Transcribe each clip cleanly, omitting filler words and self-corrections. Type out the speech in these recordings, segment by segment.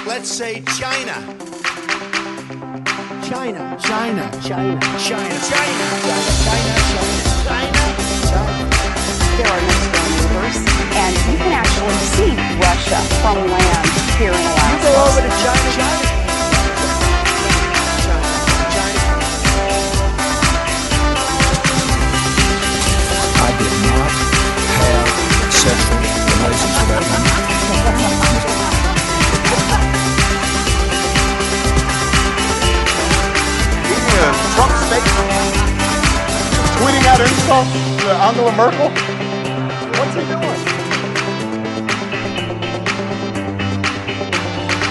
Let's say China. China. China. China. China. China. There are next door neighbors, and you can actually see Russia from land here in Alaska. You go over to China. I did not have sexual relations with that woman. Trump's statement, tweeting out insults to Angela Merkel. What's he doing?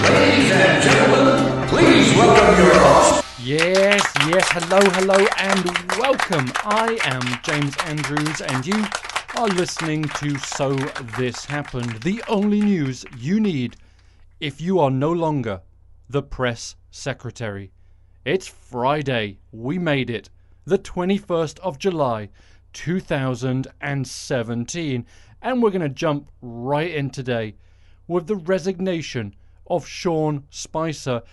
Ladies and gentlemen, please welcome your host. Yes, hello, and welcome. I am James Andrews, and you are listening to So This Happened, the only news you need if you are no longer the press secretary. It's Friday. We made it. The 21st of July, 2017. And we're going to jump right in today with the resignation of Sean Spicer,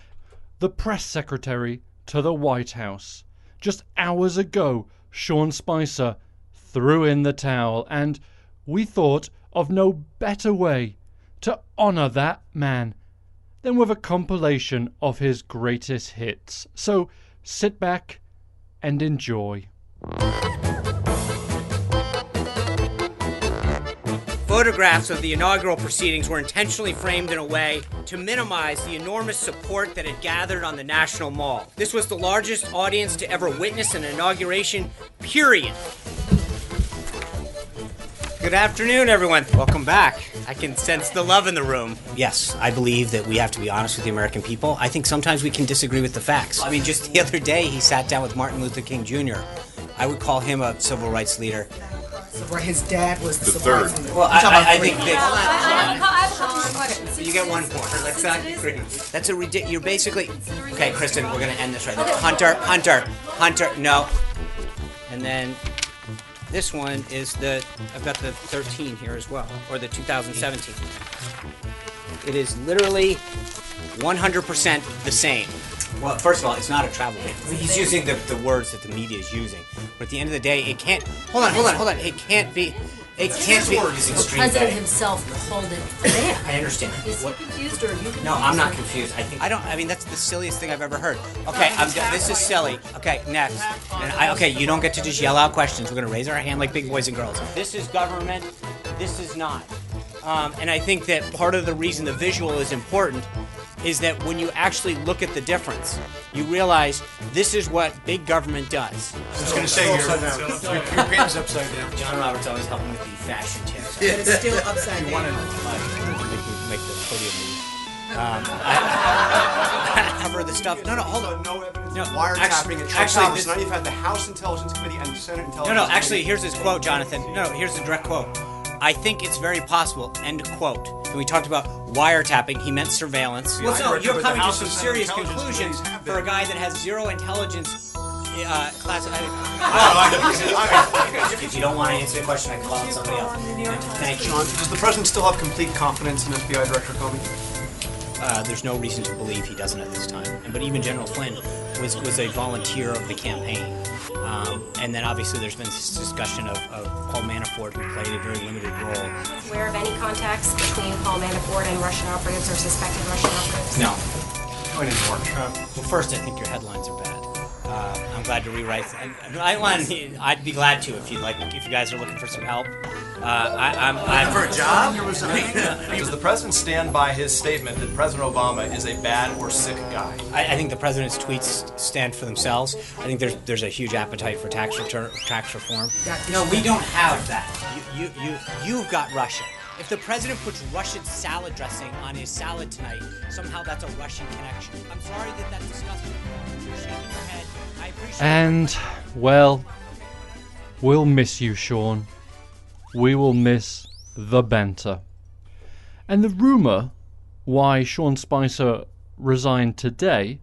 the press secretary to the White House. Just hours ago, Sean Spicer threw in the towel, and we thought of no better way to honor that man than with a compilation of his greatest hits. So sit back and enjoy. Photographs of the inaugural proceedings were intentionally framed in a way to minimize the enormous support that had gathered on the National Mall. This was the largest audience to ever witness an inauguration, period. Good afternoon, everyone. Welcome back. I can sense the love in the room. Yes, I believe that we have to be honest with the American people. I think sometimes we can disagree with the facts. I mean, just the other day, he sat down with Martin Luther King Jr. I would call him a civil rights leader. Where his dad was the third. Well, I think that... You get 1 point. That's not great. That's a ridiculous... You're basically... Okay, Kristen, we're going to end this right now. Hunter, no. And then... This one is I've got the 13 here as well, or the 2017. It is literally 100% the same. Well, first of all, it's not a travel ban. He's using the words that the media is using. But at the end of the day, it can't... Hold on. It can't be... It can't be... The president himself called it a ban. I understand. Is he confused, or are you confused? No, I'm not confused. I mean, that's the silliest thing I've ever heard. Okay, this is silly. Okay, next. Okay, you don't get to just yell out questions. We're going to raise our hand like big boys and girls. This is government. This is not. And I think that part of the reason the visual is important is that when you actually look at the difference, you realize this is what big government does. I was going to say your pen is upside down. John Roberts always helping with the fashion tips. But it's still upside down. Make the podium move. Cover the stuff. No, hold on. No evidence No, of wiretapping and Trump actually, House. Now you've had the House Intelligence Committee and the Senate Intelligence Committee. No, actually, here's his quote, Jonathan. No, here's the direct quote. I think it's very possible, end quote. When we talked about wiretapping, he meant surveillance. Well, no, you're coming to some serious conclusions for a guy that has zero intelligence classified. If you don't want to answer the question, I can call on somebody else. Thank you. Sean, does the president still have complete confidence in FBI Director Comey? There's no reason to believe he doesn't at this time. But even General Flynn was a volunteer of the campaign. And then obviously there's been this discussion of Paul Manafort, who played a very limited role. Aware of any contacts between Paul Manafort and Russian operatives or suspected Russian operatives? No. Going into more Trump. Well, first, I think your headlines are bad. I'm glad to rewrite. I'd be glad to if you guys are looking for some help. I'm For a job? Does the president stand by his statement that President Obama is a bad or sick guy? I think the president's tweets stand for themselves. I think there's a huge appetite for tax reform. No, we don't have that. You've got Russia. If the president puts Russian salad dressing on his salad tonight, somehow that's a Russian connection. I'm sorry that that's disgusting. You're shaking your head. I appreciate And, well, we'll miss you, Sean. We will miss the banter. And the rumour why Sean Spicer resigned today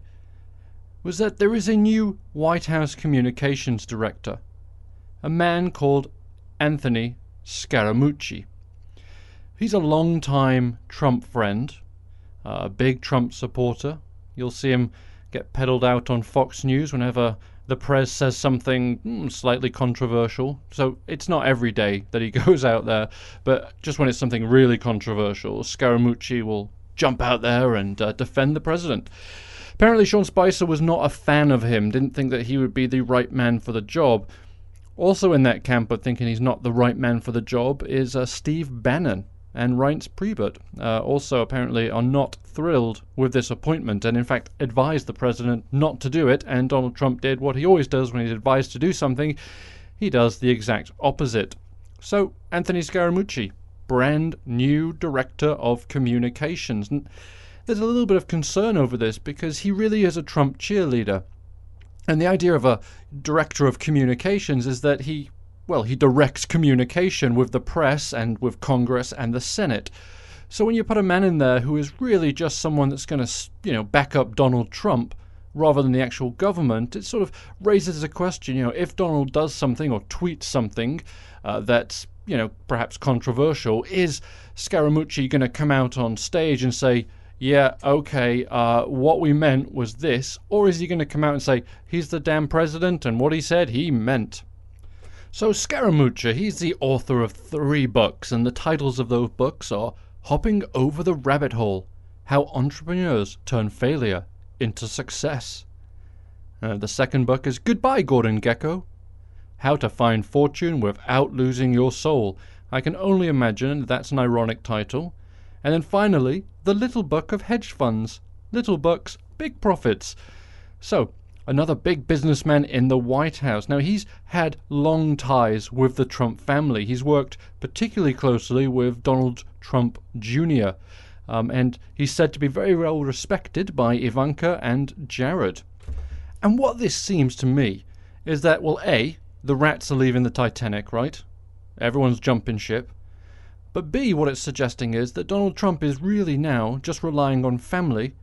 was that there is a new White House communications director, a man called Anthony Scaramucci, He's a long-time Trump friend, a big Trump supporter. You'll see him get peddled out on Fox News whenever the press says something slightly controversial. So it's not every day that he goes out there, but just when it's something really controversial, Scaramucci will jump out there and defend the president. Apparently Sean Spicer was not a fan of him, didn't think that he would be the right man for the job. Also in that camp of thinking he's not the right man for the job is Steve Bannon and Reince Priebus. Also apparently are not thrilled with this appointment and in fact advised the president not to do it, and Donald Trump did what he always does when he's advised to do something. He does the exact opposite. So Anthony Scaramucci, brand new director of communications. And there's a little bit of concern over this because he really is a Trump cheerleader. And the idea of a director of communications is that he directs communication with the press and with Congress and the Senate. So when you put a man in there who is really just someone that's going to, back up Donald Trump rather than the actual government, it sort of raises a question, if Donald does something or tweets something that's, perhaps controversial, is Scaramucci going to come out on stage and say, yeah, okay, what we meant was this, or is he going to come out and say, he's the damn president and what he said he meant? So Scaramucci, he's the author of 3 books, and the titles of those books are Hopping Over the Rabbit Hole, How Entrepreneurs Turn Failure into Success. The second book is Goodbye, Gordon Gekko, How to Find Fortune Without Losing Your Soul. I can only imagine that's an ironic title. And then finally, The Little Book of Hedge Funds, Little Books, Big Profits. So, another big businessman in the White House. Now, he's had long ties with the Trump family. He's worked particularly closely with Donald Trump Jr., and he's said to be very well respected by Ivanka and Jared. And what this seems to me is that, well, A, the rats are leaving the Titanic, right? Everyone's jumping ship. But B, what it's suggesting is that Donald Trump is really now just relying on family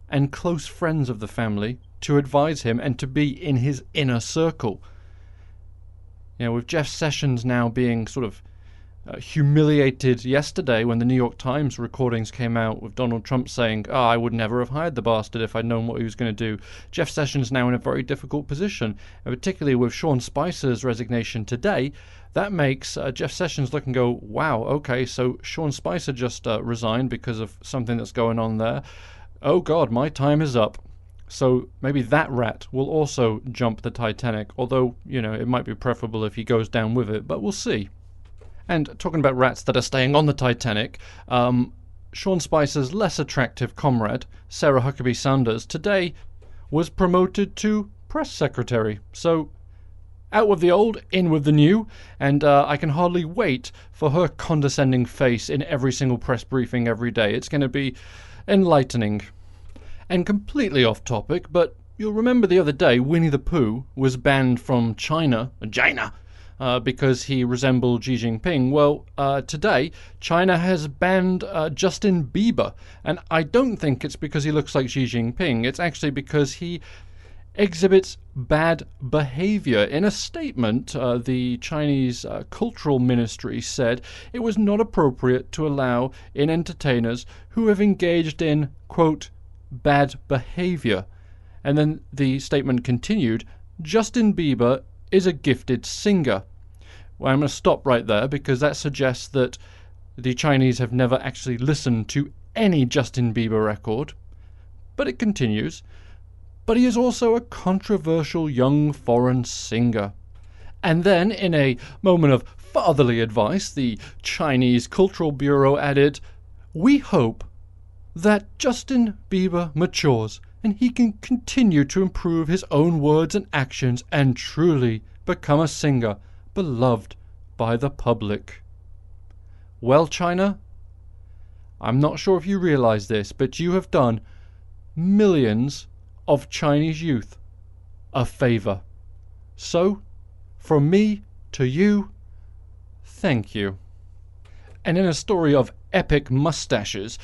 and close friends of the family to advise him and to be in his inner circle. With Jeff Sessions now being sort of humiliated yesterday when the New York Times recordings came out with Donald Trump saying, I would never have hired the bastard if I'd known what he was going to do. Jeff Sessions now in a very difficult position, and particularly with Sean Spicer's resignation today, that makes Jeff Sessions look and go, wow, okay, so Sean Spicer just resigned because of something that's going on there. Oh God, my time is up. So maybe that rat will also jump the Titanic, although, it might be preferable if he goes down with it, but we'll see. And talking about rats that are staying on the Titanic, Sean Spicer's less attractive comrade, Sarah Huckabee Sanders, today was promoted to press secretary. So out with the old, in with the new, and I can hardly wait for her condescending face in every single press briefing every day. It's going to be enlightening. And completely off topic, but you'll remember the other day Winnie the Pooh was banned from China, because he resembled Xi Jinping. Well, today, China has banned Justin Bieber. And I don't think it's because he looks like Xi Jinping. It's actually because he exhibits bad behavior. In a statement, the Chinese Cultural Ministry said it was not appropriate to allow in entertainers who have engaged in, quote, bad behavior. And then the statement continued, Justin Bieber is a gifted singer. Well, I'm going to stop right there because that suggests that the Chinese have never actually listened to any Justin Bieber record. But it continues. But he is also a controversial young foreign singer. And then, in a moment of fatherly advice, the Chinese Cultural Bureau added, we hope that Justin Bieber matures and he can continue to improve his own words and actions and truly become a singer beloved by the public. Well, China, I'm not sure if you realize this, but you have done millions of Chinese youth a favor. So, from me to you, thank you. And in a story of epic mustaches,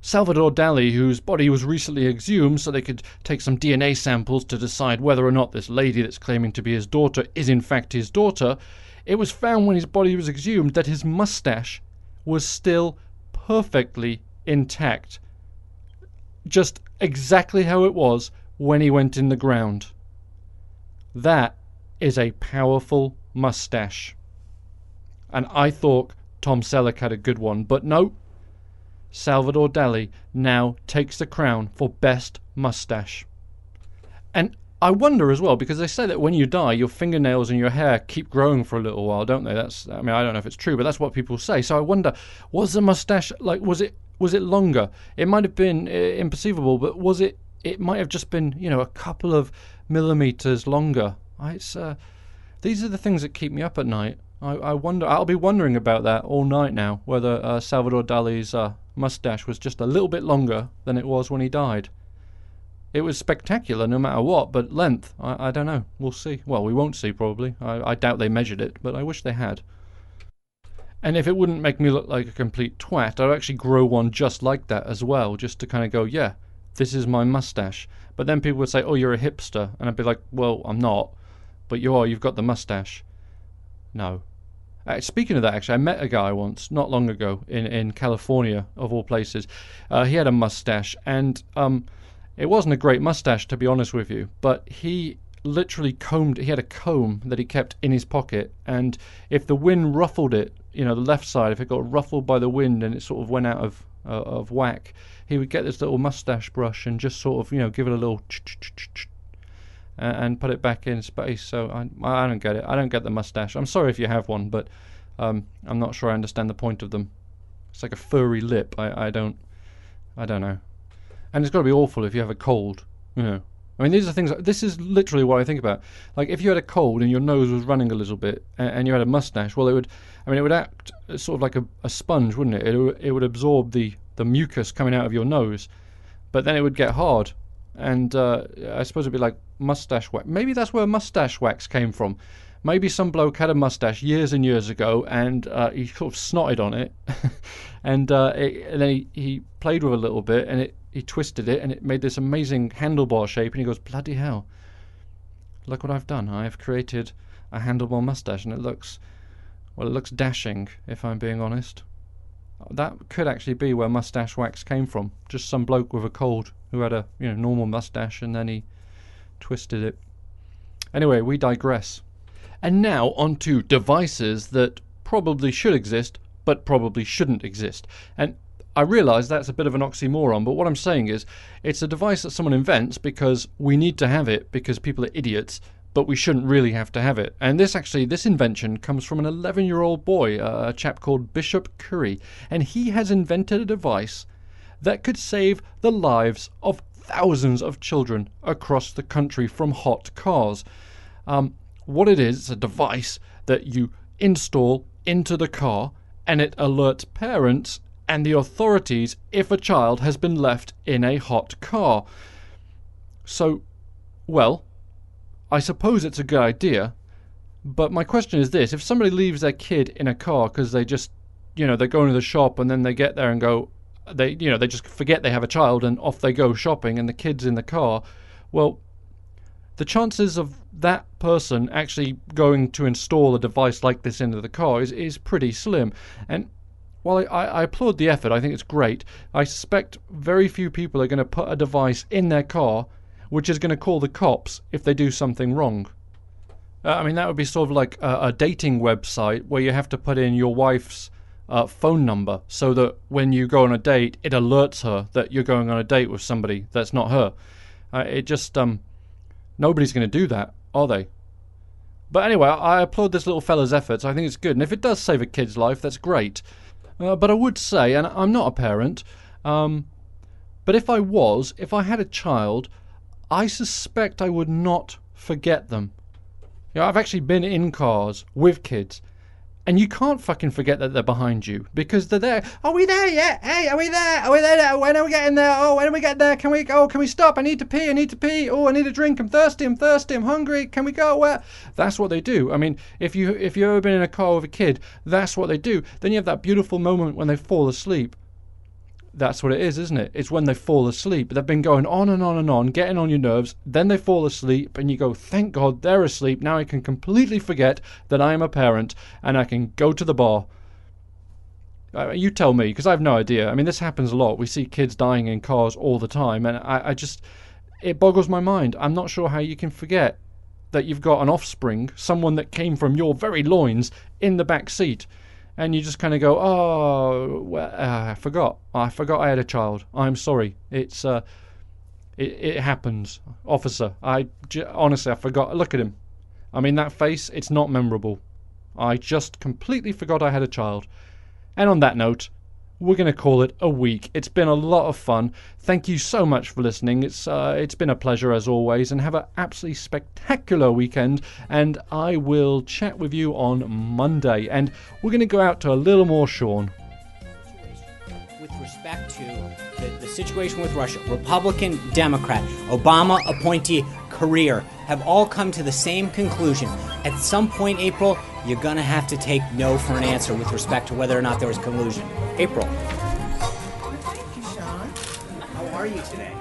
Salvador Dali, whose body was recently exhumed so they could take some DNA samples to decide whether or not this lady that's claiming to be his daughter is in fact his daughter, it was found when his body was exhumed that his mustache was still perfectly intact. Just exactly how it was when he went in the ground. That is a powerful moustache. And I thought Tom Selleck had a good one, but no. Salvador Dali now takes the crown for best moustache. And I wonder as well, because they say that when you die, your fingernails and your hair keep growing for a little while, don't they? I don't know if it's true, but that's what people say. So I wonder, was the moustache, was it longer? It might have been imperceivable, but it might have just been, a couple of millimeters longer. These are the things that keep me up at night. I wonder, I'll be wondering about that all night now, whether Salvador Dali's moustache was just a little bit longer than it was when he died. It was spectacular no matter what, but length, I don't know. We'll see. Well, we won't see probably. I doubt they measured it, but I wish they had. And if it wouldn't make me look like a complete twat, I'd actually grow one just like that as well, just to kind of go, yeah, this is my moustache. But then people would say, oh, you're a hipster. And I'd be like, well, I'm not. But you are, you've got the moustache. No. Speaking of that, actually, I met a guy once, not long ago, in California, of all places. He had a moustache, and it wasn't a great moustache, to be honest with you, but he literally he had a comb that he kept in his pocket, and if the wind ruffled it, the left side, if it got ruffled by the wind and it sort of went out of whack, he would get this little moustache brush and just sort of, give it a little and put it back in space. So I don't get it. I don't get the moustache. I'm sorry if you have one, but I'm not sure I understand the point of them. It's like a furry lip. I don't know. And it's got to be awful if you have a cold, these are things. This is literally what I think about. Like if you had a cold and your nose was running a little bit, and you had a mustache, well, it would act sort of like a sponge, wouldn't it? It would absorb the mucus coming out of your nose, but then it would get hard, and I suppose it'd be like mustache wax. Maybe that's where mustache wax came from. Maybe some bloke had a mustache years and years ago, and he sort of snotted on it, and then he played with it a little bit, and he twisted it, and it made this amazing handlebar shape, and he goes, bloody hell, look what I've done. I have created a handlebar mustache, and it looks dashing, if I'm being honest. That could actually be where mustache wax came from. Just some bloke with a cold who had a normal mustache, and then he twisted it. Anyway, we digress. And now on to devices that probably should exist, but probably shouldn't exist. And I realise that's a bit of an oxymoron, but what I'm saying is it's a device that someone invents because we need to have it because people are idiots, but we shouldn't really have to have it. And this invention comes from an 11-year-old boy, a chap called Bishop Curry, and he has invented a device that could save the lives of thousands of children across the country from hot cars. What it is, it's a device that you install into the car, and it alerts parents and the authorities if a child has been left in a hot car. So, well, I suppose it's a good idea, but my question is this: if somebody leaves their kid in a car because they just, they're going to the shop and then they get there and go, they just forget they have a child and off they go shopping and the kid's in the car, well, the chances of that person actually going to install a device like this into the car is pretty slim. And while I applaud the effort, I think it's great, I suspect very few people are going to put a device in their car which is going to call the cops if they do something wrong. That would be sort of like a dating website where you have to put in your wife's phone number so that when you go on a date, it alerts her that you're going on a date with somebody that's not her. Nobody's going to do that, are they? But anyway, I applaud this little fella's efforts. I think it's good. And if it does save a kid's life, that's great. But I would say, and I'm not a parent, but if I had a child, I suspect I would not forget them. I've actually been in cars with kids, and you can't fucking forget that they're behind you because they're there. Are we there yet? Hey, are we there? Are we there? When are we getting there? Oh, when are we getting there? Can we stop? I need to pee. Oh, I need a drink. I'm thirsty. I'm hungry. Can we go? Where? That's what they do. If you've ever been in a car with a kid, that's what they do. Then you have that beautiful moment when they fall asleep. That's what it is, isn't it? It's when they fall asleep. They've been going on and on and on, getting on your nerves. Then they fall asleep and you go, thank God they're asleep. Now I can completely forget that I am a parent and I can go to the bar. You tell me, because I have no idea. I mean, this happens a lot. We see kids dying in cars all the time, and I just, it boggles my mind. I'm not sure how you can forget that you've got an offspring, someone that came from your very loins, in the back seat, and you just kind of go, oh, well, I forgot I had a child. I'm sorry. It happens, officer. Honestly, I forgot. Look at him. I mean, that face, it's not memorable. I just completely forgot I had a child. And on that note, we're going to call it a week. It's been a lot of fun. Thank you so much for listening. It's been a pleasure as always, and have an absolutely spectacular weekend. And I will chat with you on Monday. And we're going to go out to a little more Sean. With respect to the situation with Russia, Republican, Democrat, Obama appointee, career, have all come to the same conclusion. At some point, April, you're going to have to take no for an answer with respect to whether or not there was collusion. April. Thank you, Sean. How are you today?